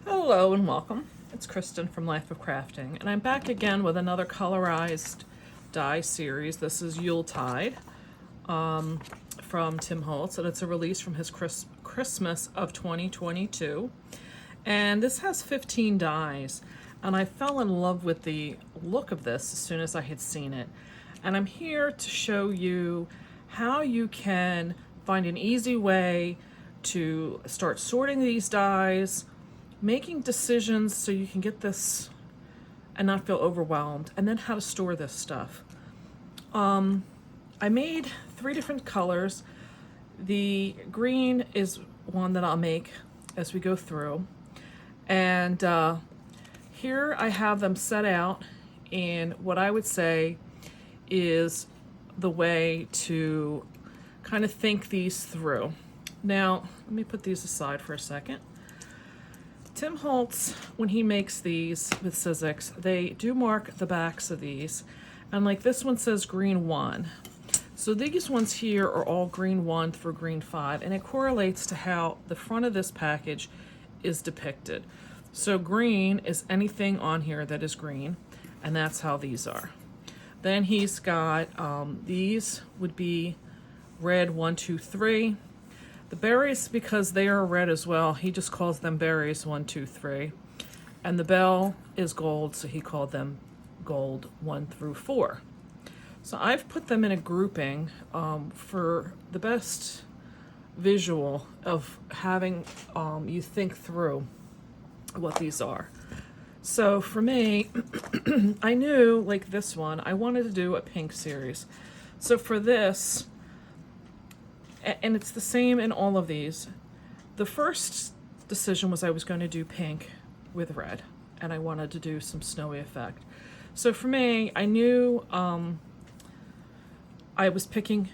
Hello and welcome. It's Kristen from Life of Crafting, and I'm back again with another colorized die series. This is Yuletide from Tim Holtz, and it's a release from his Christmas of 2022. And this has 15 dies, and I fell in love with the look of this as soon as I had seen it. And I'm here to show you how you can find an easy way to start sorting these dies, making decisions so you can get this and not feel overwhelmed, and then how to store this stuff. I made 3 different colors. The green is one that I'll make as we go through, and here I have them set out in what I would say is the way to kind of think these through. Now let me put these aside for a second. Tim Holtz, when he makes these with Sizzix, they do mark the backs of these. And like this one says green 1. So these ones here are all green 1 through green 5, and it correlates to how the front of this package is depicted. So green is anything on here that is green, and that's how these are. Then he's got, these would be red 1, 2, 3. The berries, because they are red as well, he just calls them berries 1, 2, 3. And the bell is gold, so he called them gold 1 through 4. So I've put them in a grouping for the best visual of having you think through what these are. So for me, I knew, like this one, I wanted to do a pink series. So for this, and it's the same in all of these, the first decision was I was going to do pink with red, and I wanted to do some snowy effect. So for me, I knew I was picking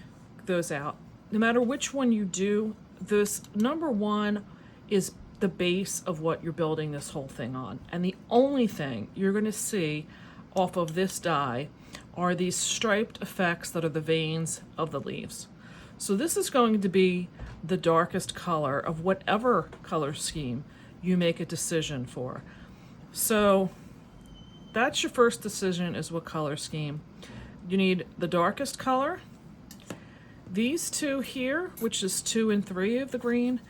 those out. No matter which one you do, this number 1 is the base of what you're building this whole thing on. And the only thing you're going to see off of this die are these striped effects that are the veins of the leaves. So this is going to be the darkest color of whatever color scheme you make a decision for. So that's your first decision, is what color scheme. You need the darkest color. These 2 here, which is 2 and 3 of the green,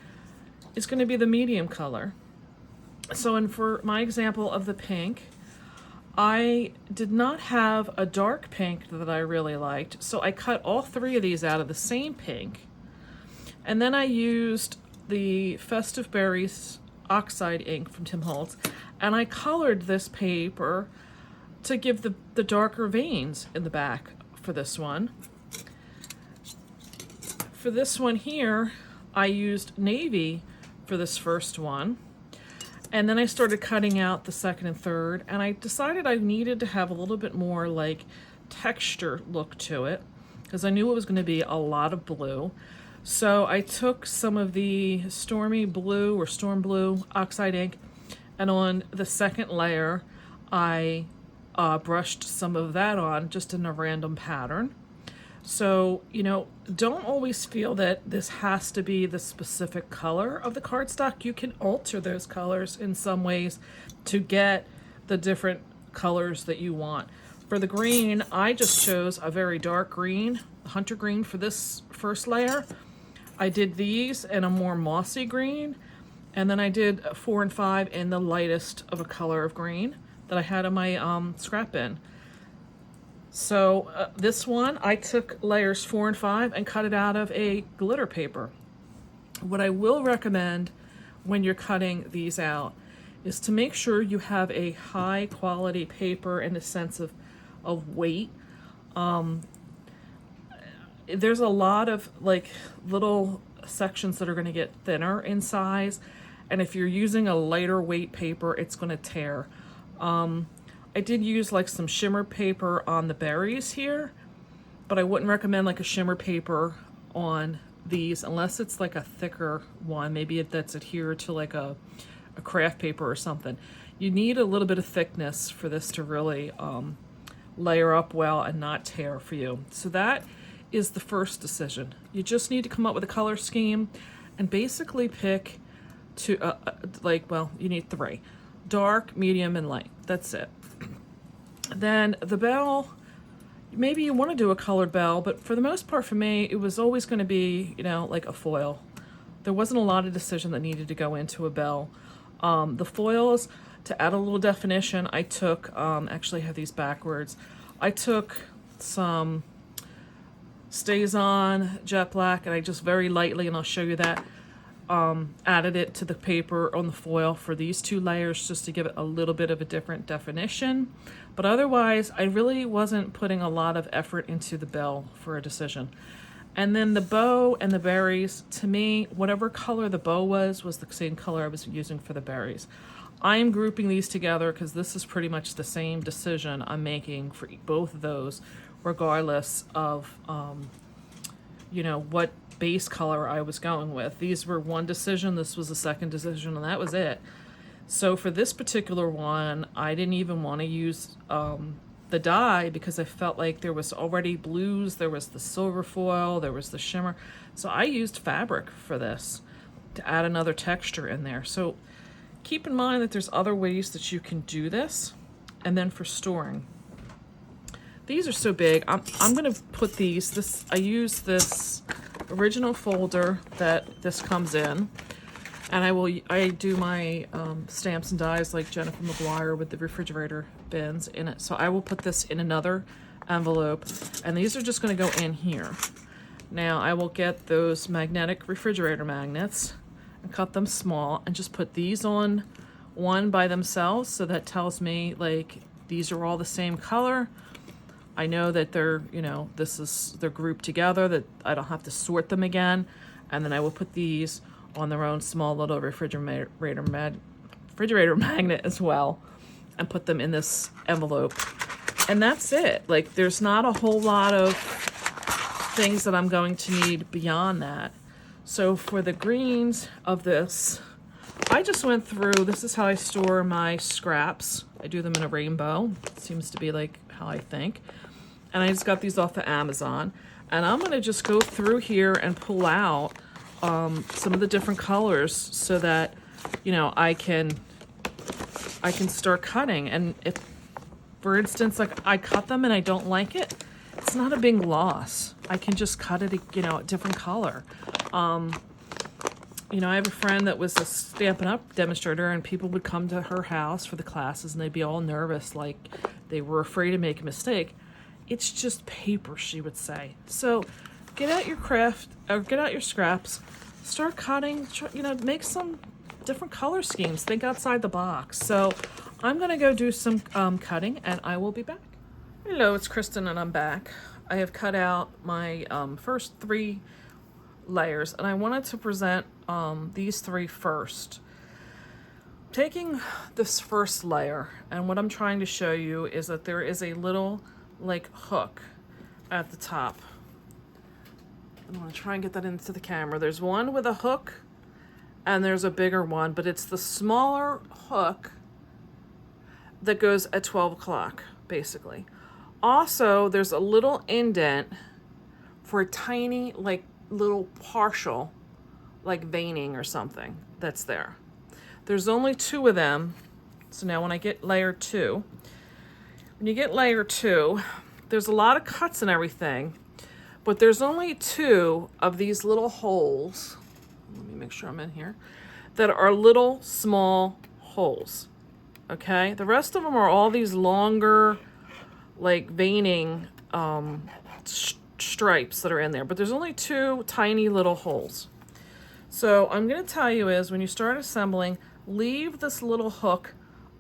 is going to be the medium color. So for my example of the pink, I did not have a dark pink that I really liked, so I cut all 3 of these out of the same pink, and then I used the Festive Berries oxide ink from Tim Holtz, and I colored this paper to give the darker veins in the back for this one. For this one here, I used navy for this first one. And then I started cutting out the second and third, and I decided I needed to have a little bit more like texture look to it, because I knew it was going to be a lot of blue. So I took some of the Stormy Blue or Storm Blue oxide ink, and on the second layer I brushed some of that on just in a random pattern. So, you know, don't always feel that this has to be the specific color of the cardstock. You can alter those colors in some ways to get the different colors that you want. For the green, I just chose a very dark green, hunter green, for this first layer. I did these in a more mossy green, and then I did 4 and 5 in the lightest of a color of green that I had in my scrap bin. So this one, I took layers 4 and 5 and cut it out of a glitter paper. What I will recommend when you're cutting these out is to make sure you have a high quality paper in the sense of weight. There's a lot of like little sections that are going to get thinner in size, and if you're using a lighter weight paper, it's going to tear. I did use like some shimmer paper on the berries here, but I wouldn't recommend like a shimmer paper on these unless it's like a thicker one. Maybe that's adhered to like a craft paper or something. You need a little bit of thickness for this to really layer up well and not tear for you. So that is the first decision. You just need to come up with a color scheme and basically pick two, like, well, you need three. Dark, medium, and light. That's it. Then the bell, maybe you want to do a colored bell, but for the most part for me, it was always going to be, you know, like a foil. There wasn't a lot of decision that needed to go into a bell. The foils, to add a little definition, I took, actually I have these backwards, I took some Stays On Jet Black, and I just very lightly, and I'll show you that, added it to the paper on the foil for these two layers just to give it a little bit of a different definition. But otherwise, I really wasn't putting a lot of effort into the bell for a decision. And then the bow and the berries, to me, whatever color the bow was the same color I was using for the berries. I'm grouping these together because this is pretty much the same decision I'm making for both of those, regardless of, you know, what base color I was going with. These were one decision, this was a second decision, and that was it. So for this particular one, I didn't even want to use the dye because I felt like there was already blues, there was the silver foil, there was the shimmer. So I used fabric for this to add another texture in there. So keep in mind that there's other ways that you can do this. And then for storing, these are so big. I'm gonna put these, I use this original folder that this comes in, and I do my stamps and dies like Jennifer McGuire with the refrigerator bins in it. So I will put this in another envelope, and these are just gonna go in here. Now I will get those magnetic refrigerator magnets and cut them small and just put these on one by themselves, so that tells me like these are all the same color. I know that they're, you know, they're grouped together, that I don't have to sort them again. And then I will put these on their own small little refrigerator magnet as well, and put them in this envelope. And that's it. Like, there's not a whole lot of things that I'm going to need beyond that. So for the greens of this, I just went through, this is how I store my scraps. I do them in a rainbow. It seems to be like how I think. And I just got these off of Amazon. And I'm gonna just go through here and pull out some of the different colors so that, you know, I can start cutting. And if, for instance, like I cut them and I don't like it, it's not a big loss. I can just cut it, you know, a different color. You know, I have a friend that was a Stampin' Up! Demonstrator, and people would come to her house for the classes and they'd be all nervous, like they were afraid to make a mistake. It's just paper, she would say. So get out your craft, or get out your scraps, start cutting, you know, make some different color schemes, think outside the box. So I'm gonna go do some cutting, and I will be back. Hello, it's Kristen, and I'm back. I have cut out my first 3 layers, and I wanted to present these 3 first. Taking this first layer, and what I'm trying to show you is that there is a little like hook at the top. I'm gonna try and get that into the camera. There's one with a hook and there's a bigger one, but it's the smaller hook that goes at 12 o'clock, basically. Also, there's a little indent for a tiny, like little partial, like veining or something that's there. There's only 2 of them. So now when I get layer 2, when you get layer 2, there's a lot of cuts and everything, but there's only 2 of these little holes. Let me make sure I'm in here. That are little small holes. Okay? The rest of them are all these longer, like veining stripes that are in there, but there's only 2 tiny little holes. So I'm going to tell you is when you start assembling, leave this little hook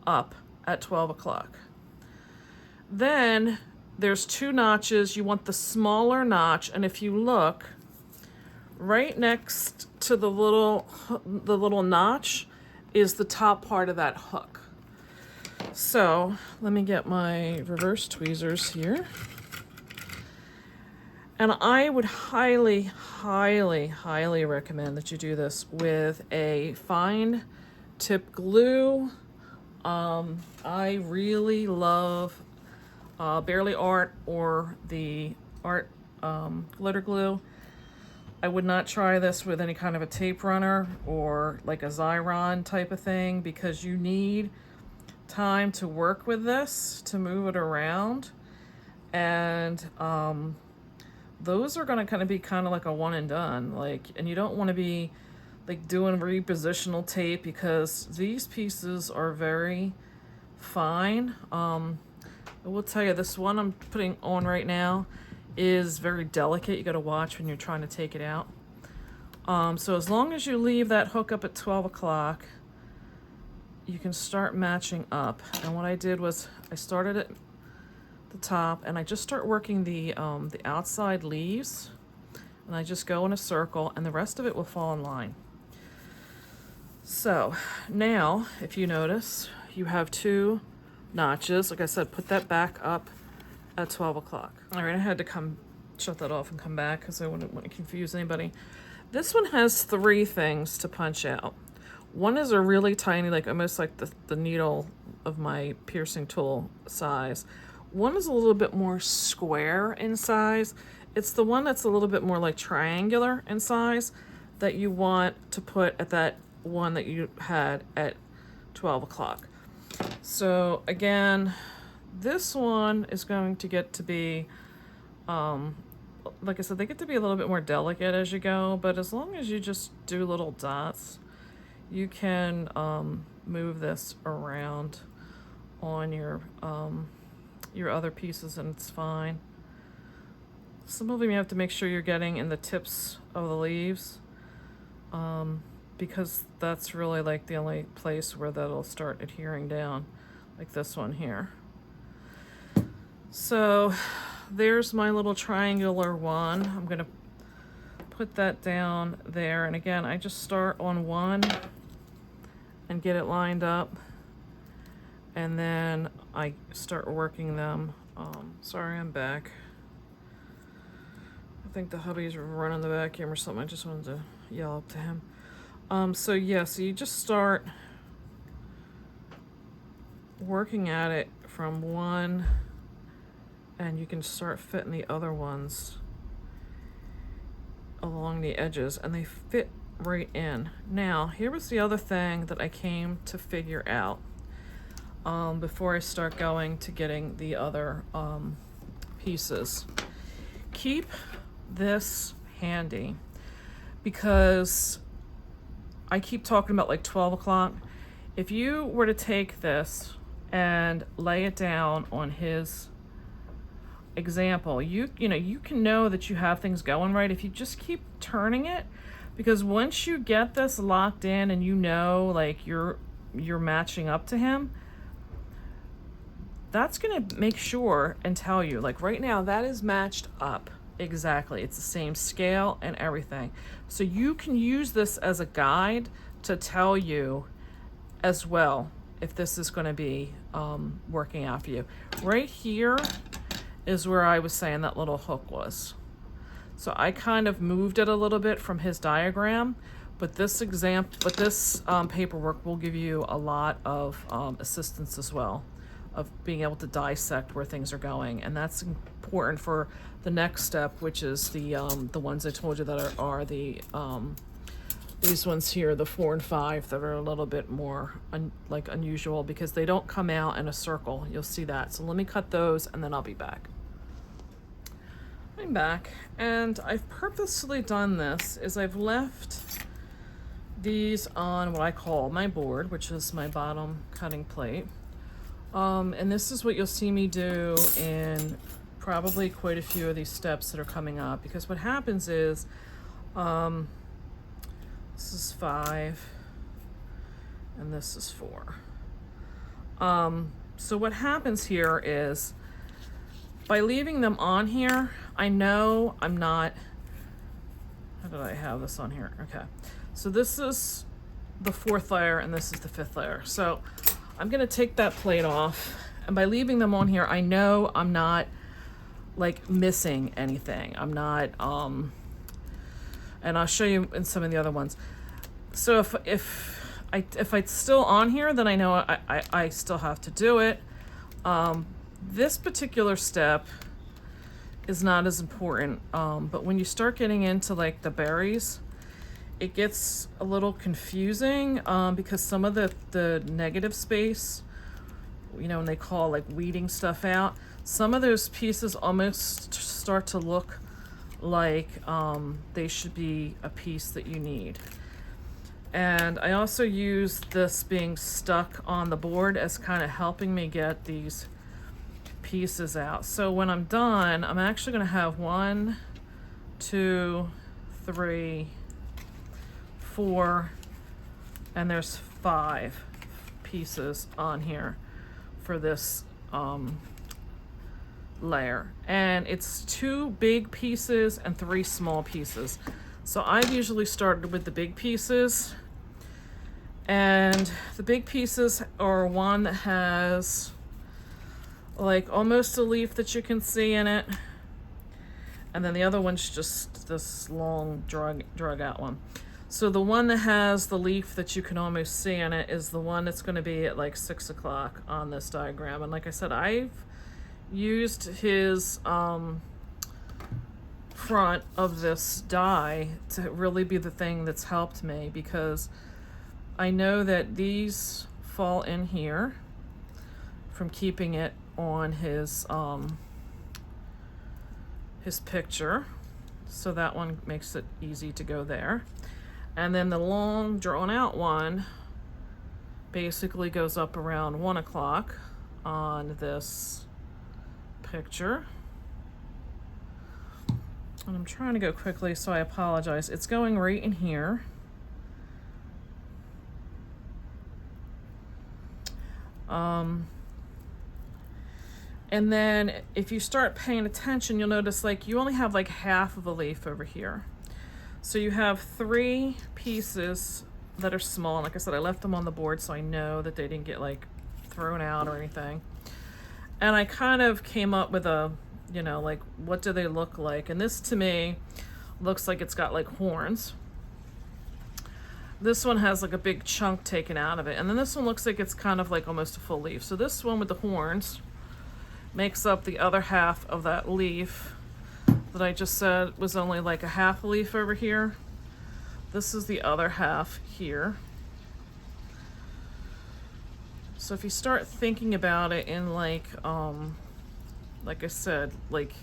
up at 12 o'clock. Then there's 2 notches. You want the smaller notch, and if you look right next to the little notch is the top part of that hook. So let me get my reverse tweezers here. And I would highly, highly, highly recommend that you do this with a fine tip glue. I really love Barely Art or the Art glitter glue. I would not try this with any kind of a tape runner or like a Xyron type of thing, because you need time to work with this, to move it around. And those are gonna kind of be kind of like a one and done, like, and you don't want to be like doing repositional tape because these pieces are very fine. I will tell you, this one I'm putting on right now is very delicate. You got to watch when you're trying to take it out. So as long as you leave that hook up at 12 o'clock, you can start matching up. And what I did was I started at the top and I just start working the outside leaves, and I just go in a circle and the rest of it will fall in line. So now, if you notice, you have 2 notches. Like I said, put that back up at 12 o'clock. All right, I had to shut that off and come back because I wouldn't want to confuse anybody. This one has 3 things to punch out. One is a really tiny, like almost like the needle of my piercing tool size. One is a little bit more square in size. It's the one that's a little bit more like triangular in size that you want to put at that one that you had at 12 o'clock. So again, this one is going to get to be, like I said, they get to be a little bit more delicate as you go, but as long as you just do little dots, you can move this around on your other pieces and it's fine. Some of them you have to make sure you're getting in the tips of the leaves, because that's really like the only place where that'll start adhering down, like this one here. So there's my little triangular one. I'm gonna put that down there, and again, I just start on one and get it lined up, and then I start working them. Sorry, I'm back. I think the hubby's running the vacuum or something. I just wanted to yell up to him. So yeah, so you just start working at it from one, and you can start fitting the other ones along the edges, and they fit right in. Now, here was the other thing that I came to figure out before I start going to getting the other pieces. Keep this handy, because I keep talking about like 12 o'clock. If you were to take this and lay it down on his example, you can know that you have things going right if you just keep turning it, because once you get this locked in and you know like you're matching up to him, that's gonna make sure and tell you, like right now that is matched up exactly. It's the same scale and everything. So you can use this as a guide to tell you as well if this is going to be working out for you. Right here is where I was saying that little hook was. So I kind of moved it a little bit from his diagram, but this paperwork will give you a lot of assistance as well, of being able to dissect where things are going, and that's important for the next step, which is the ones I told you that are the these ones here, the 4 and 5, that are a little bit more unusual because they don't come out in a circle. You'll see that. So let me cut those and then I'll be back. I'm back, and I've purposely done this is I've left these on what I call my board, which is my bottom cutting plate. And this is what you'll see me do in probably quite a few of these steps that are coming up, because what happens is, this is 5 and this is 4. So what happens here is, by leaving them on here, I know I'm not, how did I have this on here? Okay, so this is the 4th layer and this is the 5th layer. So I'm gonna take that plate off, and by leaving them on here, I know I'm not like missing anything. I'm not, and I'll show you in some of the other ones. So if it's still on here, then I know I still have to do it. This particular step is not as important. But when you start getting into like the berries, it gets a little confusing because some of the negative space, you know, when they call like weeding stuff out, some of those pieces almost start to look like they should be a piece that you need. And I also use this being stuck on the board as kind of helping me get these pieces out. So when I'm done, I'm actually going to have 1, 2, 3, 4, and there's 5 pieces on here for this layer. And it's 2 big pieces and 3 small pieces. So I've usually started with the big pieces. And the big pieces are one that has like almost a leaf that you can see in it. And then the other one's just this long drug out one. So the one that has the leaf that you can almost see in it is the one that's going to be at like 6 o'clock on this diagram. And like I said, I've used his front of this die to really be the thing that's helped me, because I know that these fall in here from keeping it on his picture. So that one makes it easy to go there. And then the long drawn out one basically goes up around 1 o'clock on this picture. And I'm trying to go quickly, so I apologize. It's going right in here. And then if you start paying attention, you'll notice like you only have like half of a leaf over here. So you have 3 pieces that are small. Like I said, I left them on the board so I know that they didn't get like thrown out or anything. And I kind of came up with a, you know, like what do they look like? And this to me looks like it's got like horns. This one has like a big chunk taken out of it. And then this one looks like it's kind of like almost a full leaf. So this one with the horns makes up the other half of that leaf that I just said was only like a half a leaf over here. This is the other half here. So if you start thinking about it in like I said, like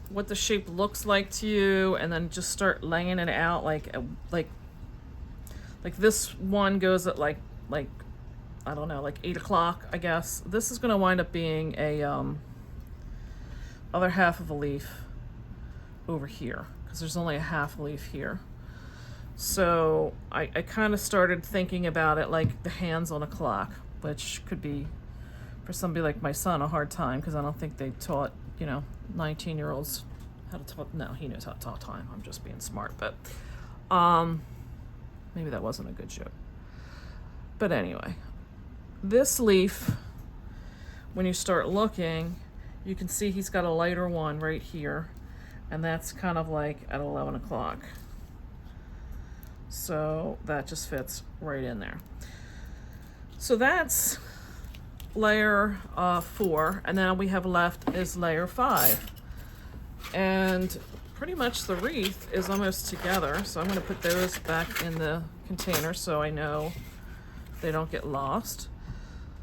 what the shape looks like to you, and then just start laying it out like this one goes at like I don't know, like 8 o'clock, I guess. This is going to wind up being a other half of a leaf over here, because there's only a half leaf here. So I kind of started thinking about it like the hands on a clock, which could be for somebody like my son a hard time, because I don't think they taught, you know, 19-year-olds how to talk. No, he knows how to talk time. I'm just being smart, but maybe that wasn't a good joke. But anyway, this leaf, when you start looking, you can see he's got a lighter one right here, and that's kind of like at 11 o'clock. So that just fits right in there. So that's layer 4, and then we have left is layer 5. And pretty much the wreath is almost together, so I'm going to put those back in the container so I know they don't get lost.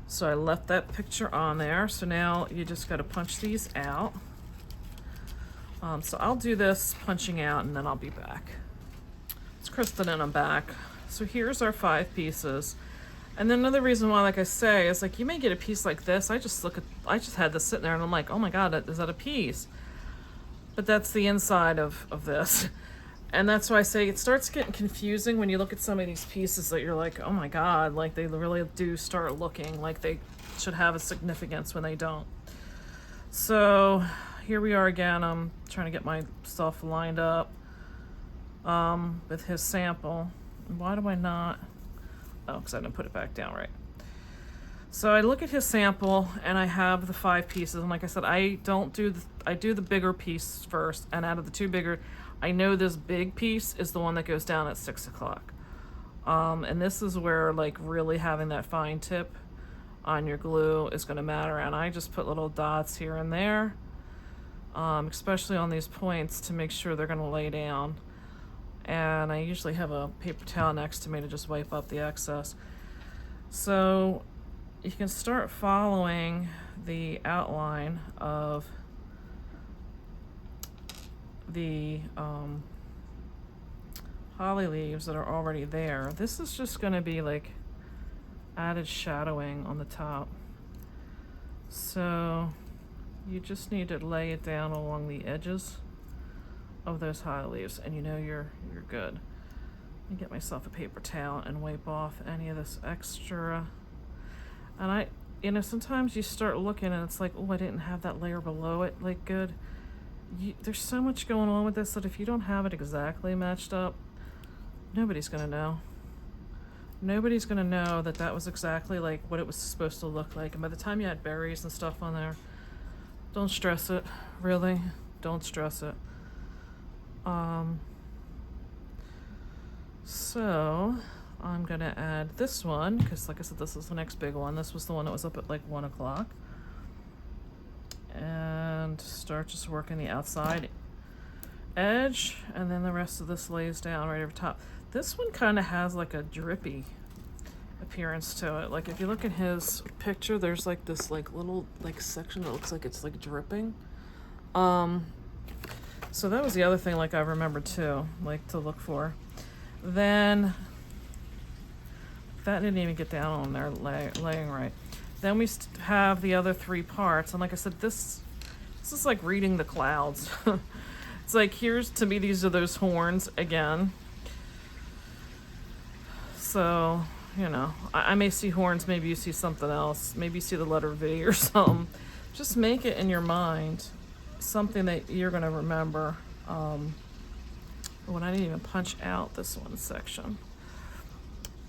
So I left that picture on there. So now you just got to punch these out. So I'll do this punching out and then I'll be back. It's Kristen and I'm back. So here's our 5 pieces. And then another reason why, like I say, is like you may get a piece like this. I just had this sitting there and I'm like, oh my God, is that a piece? But that's the inside of this. And that's why I say it starts getting confusing when you look at some of these pieces that you're like, oh my God, like they really do start looking like they should have a significance when they don't. So here we are again. I'm trying to get my stuff lined up with his sample. Why do I not? Oh, because I didn't put it back down right. So I look at his sample and I have the 5 pieces. And like I said, I do the bigger piece first. And out of the 2 bigger, I know this big piece is the one that goes down at 6 o'clock. And this is where like really having that fine tip on your glue is going to matter. And I just put little dots here and there. especially on these points, to make sure they're going to lay down. And I usually have a paper towel next to me to just wipe up the excess. So you can start following the outline of the holly leaves that are already there. This is just going to be like added shadowing on the top. So you just need to lay it down along the edges of those holly leaves, and you know you're good. Let me get myself a paper towel and wipe off any of this extra. And sometimes you start looking and it's like, oh, I didn't have that layer below it like good. There's so much going on with this that if you don't have it exactly matched up, nobody's gonna know. Nobody's gonna know that that was exactly like what it was supposed to look like. And by the time you had berries and stuff on there, don't stress it. Really, don't stress it. So I'm gonna add this one because, like I said, this is the next big one. This was the one that was up at like 1 o'clock. And start just working the outside edge, and then the rest of this lays down right over top. This one kind of has like a drippy appearance to it. Like if you look at his picture, there's like this like little like section that looks like it's like dripping. So that was the other thing like I remember too, like to look for. Then that didn't even get down on there laying right. Then we have the other 3 parts, and like I said, this is like reading the clouds. It's like, to me, these are those horns again. So, you know, I may see horns, maybe you see something else, maybe you see the letter V or something. Just make it in your mind something that you're going to remember. When I didn't even punch out this one section.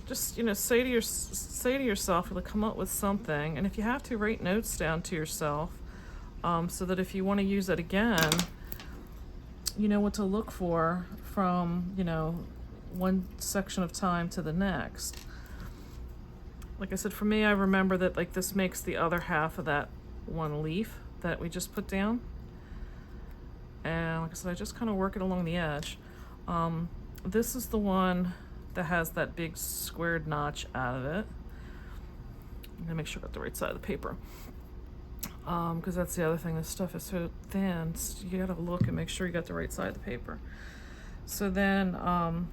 Just, you know, say to yourself, you'll come up with something, and if you have to, write notes down to yourself, so that if you want to use it again, you know what to look for from, you know, one section of time to the next. Like I said, for me, I remember that like this makes the other half of that one leaf that we just put down, and like I said, I just kind of work it along the edge. This is the one that has that big squared notch out of it. I'm gonna make sure I got the right side of the paper, because that's the other thing, this stuff is so thin, so you gotta look and make sure you got the right side of the paper. So then oh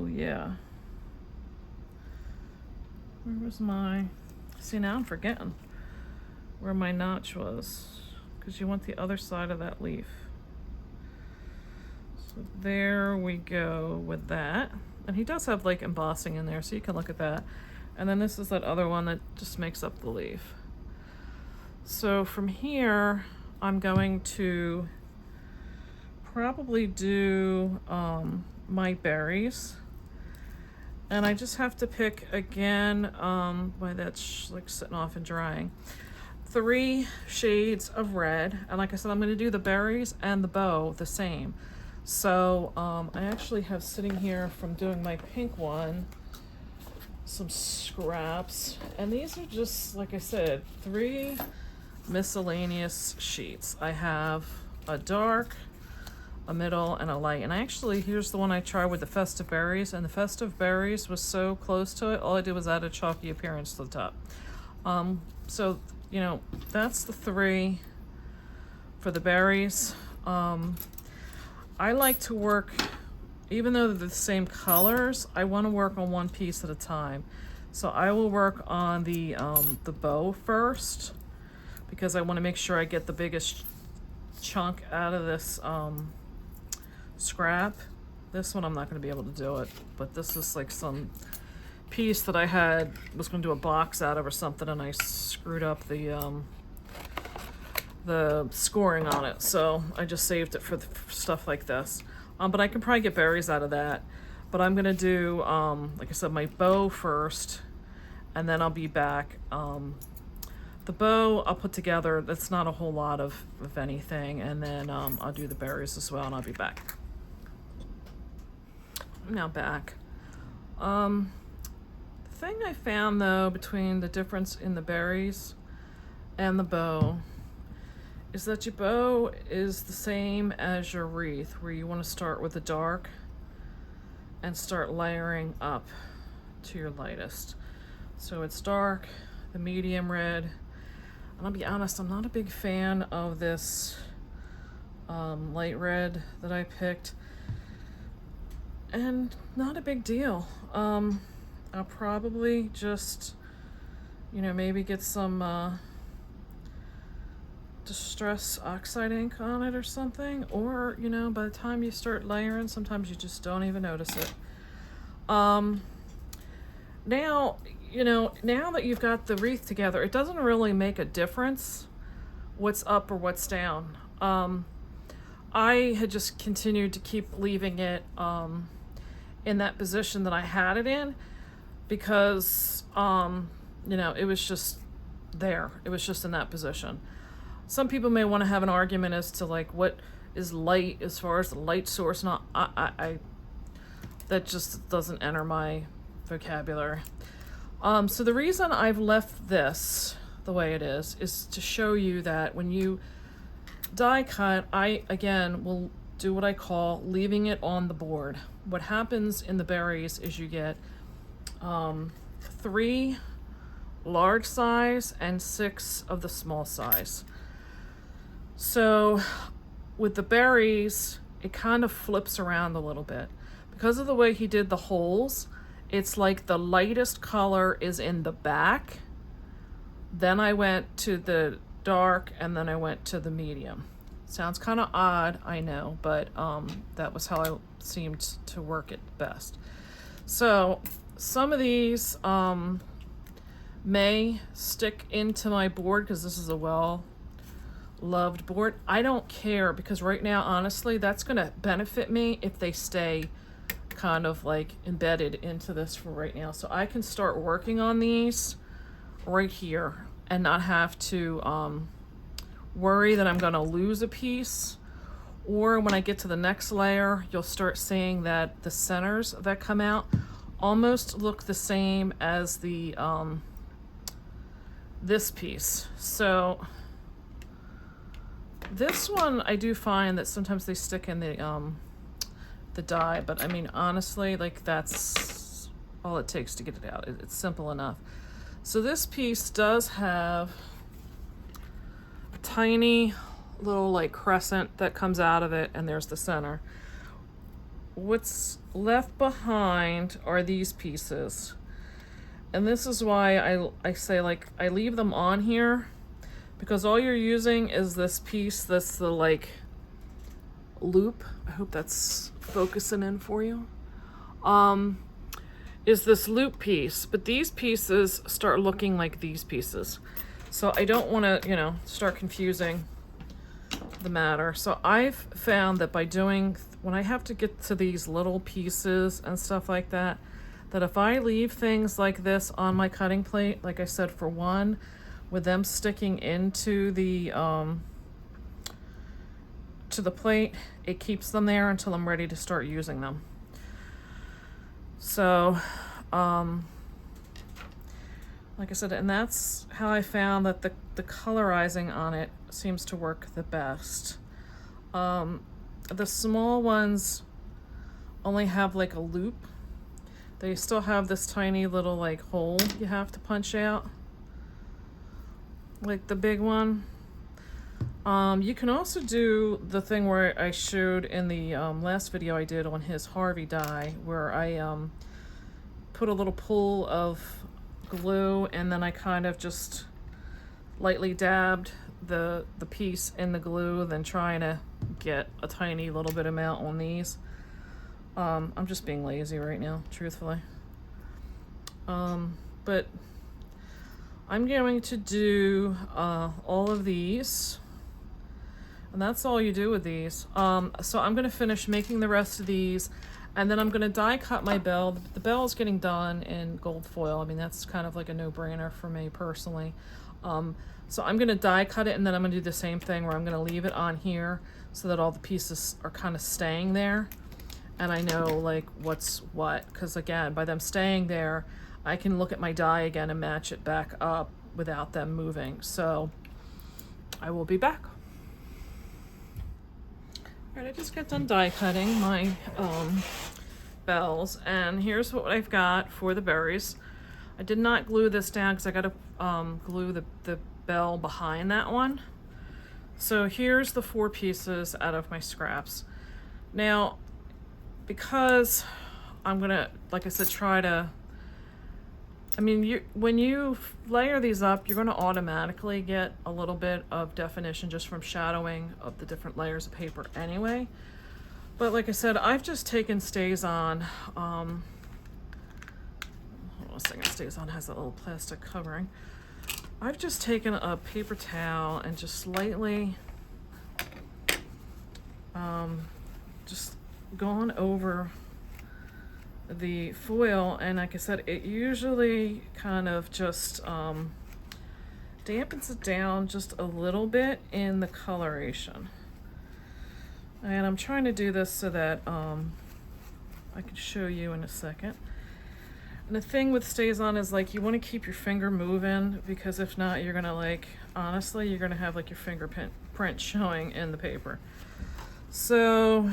yeah, where was see, now I'm forgetting where my notch was, because you want the other side of that leaf. So there we go with that. And he does have like embossing in there, so you can look at that. And then this is that other one that just makes up the leaf. So from here, I'm going to probably do my berries. And I just have to pick again, why that's like sitting off and drying, 3 shades of red. And like I said, I'm going to do the berries and the bow the same. So I actually have sitting here from doing my pink one some scraps, and these are just, like I said, 3 miscellaneous sheets. I have a dark, a middle, and a light. And here's the one I tried with the festive berries, and the festive berries was so close to it, all I did was add a chalky appearance to the top. So, you know, that's the 3 for the berries. I like to work, even though they're the same colors, I want to work on one piece at a time. So I will work on the bow first, because I want to make sure I get the biggest chunk out of this scrap. This one I'm not going to be able to do it, but this is like some piece that I was going to do a box out of or something, and I screwed up the scoring on it, so I just saved it for stuff like this. But I can probably get berries out of that. But I'm gonna do, like I said, my bow first, and then I'll be back. The bow I'll put together. That's not a whole lot of anything, and then I'll do the berries as well, and I'll be back. I'm now back. The thing I found though between the difference in the berries and the bow is that your bow is the same as your wreath, where you want to start with the dark and start layering up to your lightest. So it's dark, the medium red, and I'll be honest, I'm not a big fan of this light red that I picked, and not a big deal. I'll probably just, you know, maybe get some Distress Oxide ink on it or something, or, you know, by the time you start layering, sometimes you just don't even notice it. Now, you know, now that you've got the wreath together, it doesn't really make a difference what's up or what's down. I had just continued to keep leaving it in that position that I had it in, because, you know, it was just there. It was just in that position. Some people may want to have an argument as to like what is light as far as the light source. Not, I that just doesn't enter my vocabulary. So the reason I've left this the way it is to show you that when you die cut, I again will do what I call leaving it on the board. What happens in the berries is you get 3 large size and 6 of the small size. So with the berries, it kind of flips around a little bit. Because of the way he did the holes, it's like the lightest color is in the back. Then I went to the dark, and then I went to the medium. Sounds kind of odd, I know, but that was how I seemed to work it best. So some of these may stick into my board because this is a well-loved board. I don't care, because right now, honestly, that's going to benefit me if they stay kind of like embedded into this for right now. So I can start working on these right here and not have to worry that I'm going to lose a piece. Or when I get to the next layer, you'll start seeing that the centers that come out almost look the same as the this piece. So this one, I do find that sometimes they stick in the die, but I mean, honestly, like that's all it takes to get it out. It's simple enough. So this piece does have a tiny little like crescent that comes out of it, and there's the center. What's left behind are these pieces, and this is why I say like I leave them on here, because all you're using is this piece that's the like loop. I hope that's focusing in for you. Is this loop piece, but these pieces start looking like these pieces. So I don't want to, you know, start confusing the matter. So I've found that by doing, when I have to get to these little pieces and stuff like that, that if I leave things like this on my cutting plate, like I said, for one, with them sticking into the to the plate, it keeps them there until I'm ready to start using them. So like I said, and that's how I found that the colorizing on it seems to work the best. The small ones only have like a loop. They still have this tiny little like hole you have to punch out, like the big one. You can also do the thing where I showed in the last video I did on his Harvey die, where I put a little pool of glue, and then I kind of just lightly dabbed the piece in the glue, then trying to get a tiny little bit amount on these. I'm just being lazy right now, truthfully. But I'm going to do all of these, and that's all you do with these. So I'm going to finish making the rest of these, and then I'm going to die cut my bell. The bell is getting done in gold foil. I mean, that's kind of like a no-brainer for me personally. So I'm going to die cut it, and then I'm going to do the same thing where I'm going to leave it on here so that all the pieces are kind of staying there. And I know like what's what, because again, by them staying there, I can look at my die again and match it back up without them moving. So I will be back. All right, I just got done die cutting my bells, and here's what I've got for the berries. I did not glue this down because I got to glue the bell behind that one. So here's the 4 pieces out of my scraps. Now, because I'm gonna, like I said, try to, I mean, when you layer these up, you're gonna automatically get a little bit of definition just from shadowing of the different layers of paper anyway. But like I said, I've just taken StazOn. Hold on a second, StazOn has that little plastic covering. I've just taken a paper towel and just lightly just gone over the foil, and like I said, it usually kind of just dampens it down just a little bit in the coloration. And I'm trying to do this so that I can show you in a second. And the thing with StazOn is, like, you want to keep your finger moving, because if not, you're gonna, like, honestly, you're gonna have like your fingerprint showing in the paper. So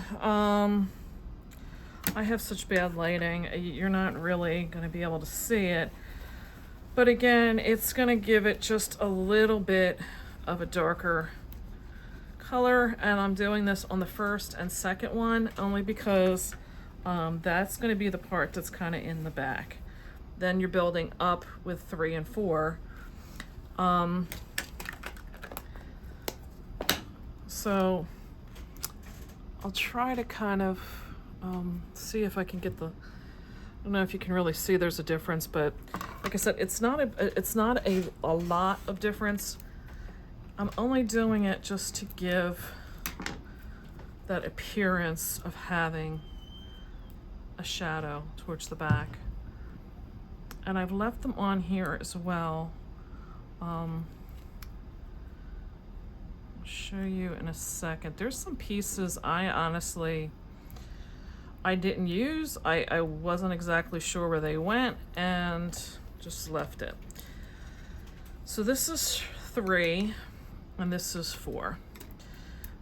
I have such bad lighting, you're not really gonna be able to see it. But again, it's gonna give it just a little bit of a darker color, and I'm doing this on the first and second one only because that's gonna be the part that's kind of in the back. Then you're building up with 3 and 4. So I'll try to kind of see if I can get the, I don't know if you can really see there's a difference, but like I said, it's not a lot of difference. I'm only doing it just to give that appearance of having a shadow towards the back. And I've left them on here as well. I'll show you in a second. There's some pieces I honestly, I didn't use. I wasn't exactly sure where they went and just left it. So this is 3 and this is 4.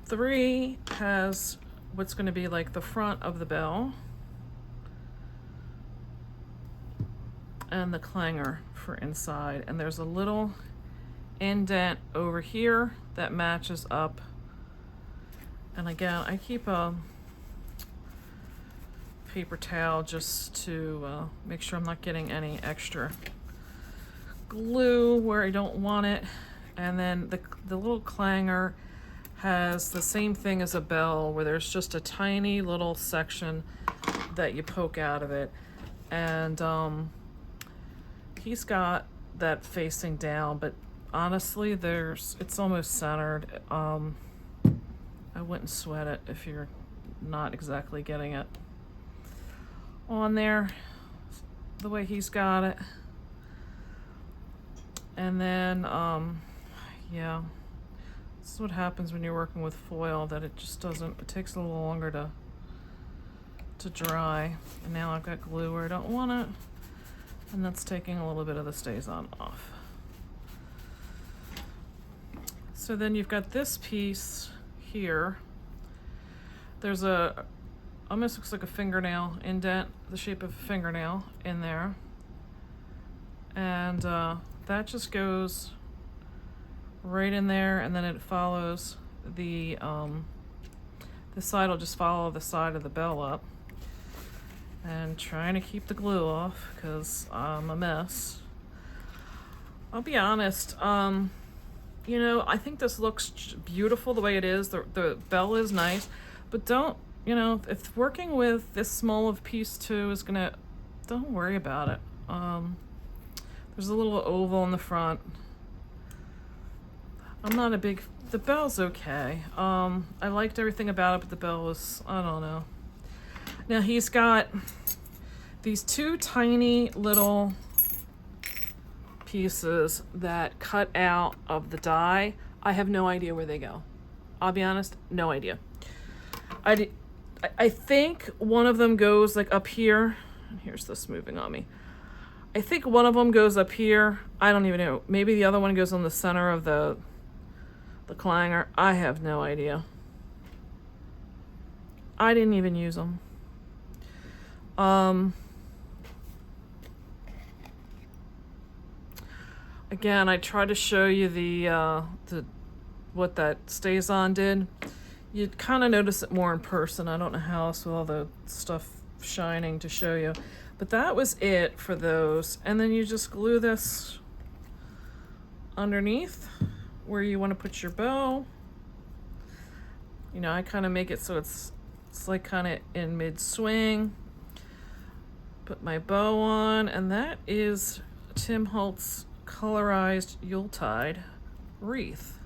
3 has what's going to be like the front of the bell and the clanger for inside, and there's a little indent over here that matches up. And again, I keep a paper towel just to make sure I'm not getting any extra glue where I don't want it. And then the little clanger has the same thing as a bell, where there's just a tiny little section that you poke out of it. And he's got that facing down, but honestly, it's almost centered. I wouldn't sweat it if you're not exactly getting it on there the way he's got it. And then yeah, this is what happens when you're working with foil, that it just doesn't, it takes a little longer to dry. And now I've got glue where I don't want it, and that's taking a little bit of the StazOn off. So then you've got this piece here. There's almost looks like a fingernail indent, the shape of a fingernail in there. And that just goes right in there, and then it follows the side will just follow the side of the bell up. And trying to keep the glue off because I'm a mess. I'll be honest, you know, I think this looks beautiful the way it is. The bell is nice, but don't, you know, if working with this small of piece 2 is gonna, don't worry about it. There's a little oval in the front. I'm not a big, the bell's okay. I liked everything about it, but the bell was, I don't know. Now he's got these 2 tiny little pieces that cut out of the die. I have no idea where they go. I'll be honest, no idea. I think one of them goes like up here. Here's this moving on me. I think one of them goes up here. I don't even know. Maybe the other one goes on the center of the clanger. I have no idea. I didn't even use them. Again, I tried to show you the what that stays on did. You'd kind of notice it more in person. I don't know how else with all the stuff shining to show you. But that was it for those. And then you just glue this underneath where you want to put your bow. You know, I kind of make it so it's like kind of in mid-swing. Put my bow on, and that is Tim Holtz Colorized Yuletide Wreath.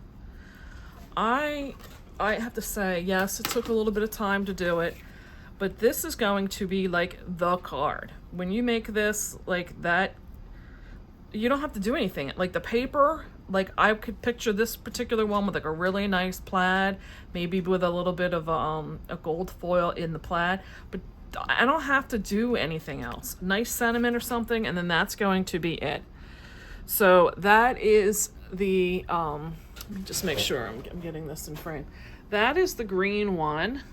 I have to say, yes, it took a little bit of time to do it, but this is going to be like the card. When you make this like that, you don't have to do anything. Like the paper, like I could picture this particular one with like a really nice plaid, maybe with a little bit of a gold foil in the plaid, but I don't have to do anything else. Nice sentiment or something, and then that's going to be it. So that is the, let me just make sure I'm getting this in frame. That is the green one.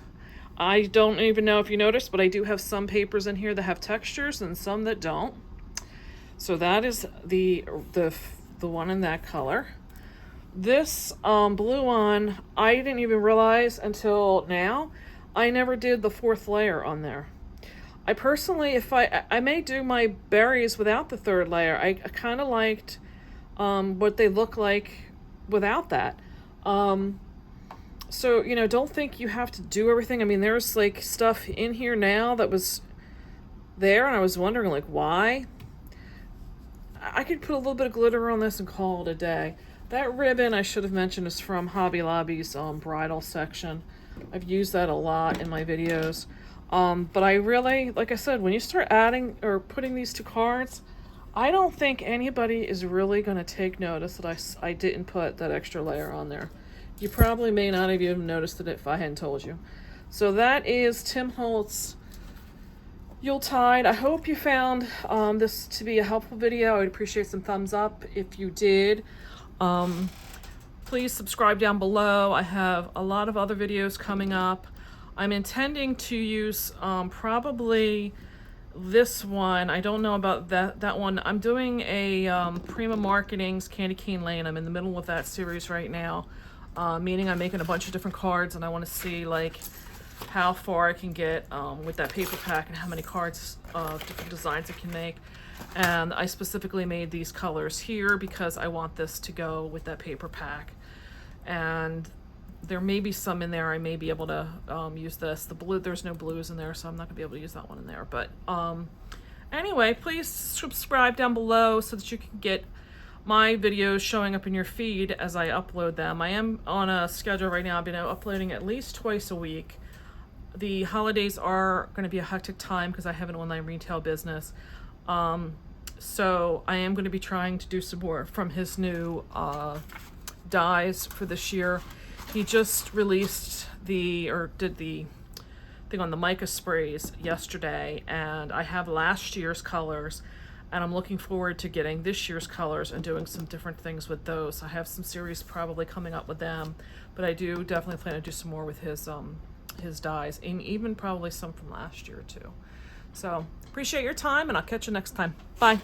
I don't even know if you noticed, but I do have some papers in here that have textures and some that don't. So that is the one in that color. This blue one, I didn't even realize until now, I never did the 4th layer on there. I personally, if I may do my berries without the 3rd layer. I kind of liked what they look like without that. So, you know, don't think you have to do everything. I mean, there's like stuff in here now that was there, and I was wondering like why. I could put a little bit of glitter on this and call it a day. That ribbon, I should have mentioned, is from Hobby Lobby's bridal section. I've used that a lot in my videos. But I really, like I said, when you start adding or putting these to cards, I don't think anybody is really going to take notice that I didn't put that extra layer on there. You probably may not have even noticed it if I hadn't told you. So that is Tim Holtz Yuletide. I hope you found this to be a helpful video. I would appreciate some thumbs up if you did. Please subscribe down below. I have a lot of other videos coming up. I'm intending to use probably this one. I don't know about that one. I'm doing a Prima Marketing's Candy Cane Lane. I'm in the middle of that series right now, meaning I'm making a bunch of different cards, and I want to see like how far I can get with that paper pack and how many cards different designs I can make. And I specifically made these colors here because I want this to go with that paper pack. And there may be some in there I may be able to use this. The blue, there's no blues in there, so I'm not gonna be able to use that one in there. But anyway, please subscribe down below so that you can get my videos showing up in your feed as I upload them. I am on a schedule right now. I've been uploading at least twice a week. The holidays are going to be a hectic time because I have an online retail business. So I am going to be trying to do some more from his new dies for this year. He just released did the thing on the mica sprays yesterday, and I have last year's colors, and I'm looking forward to getting this year's colors and doing some different things with those. I have some series probably coming up with them, but I do definitely plan to do some more with his dies, and even probably some from last year too. So appreciate your time, and I'll catch you next time. Bye.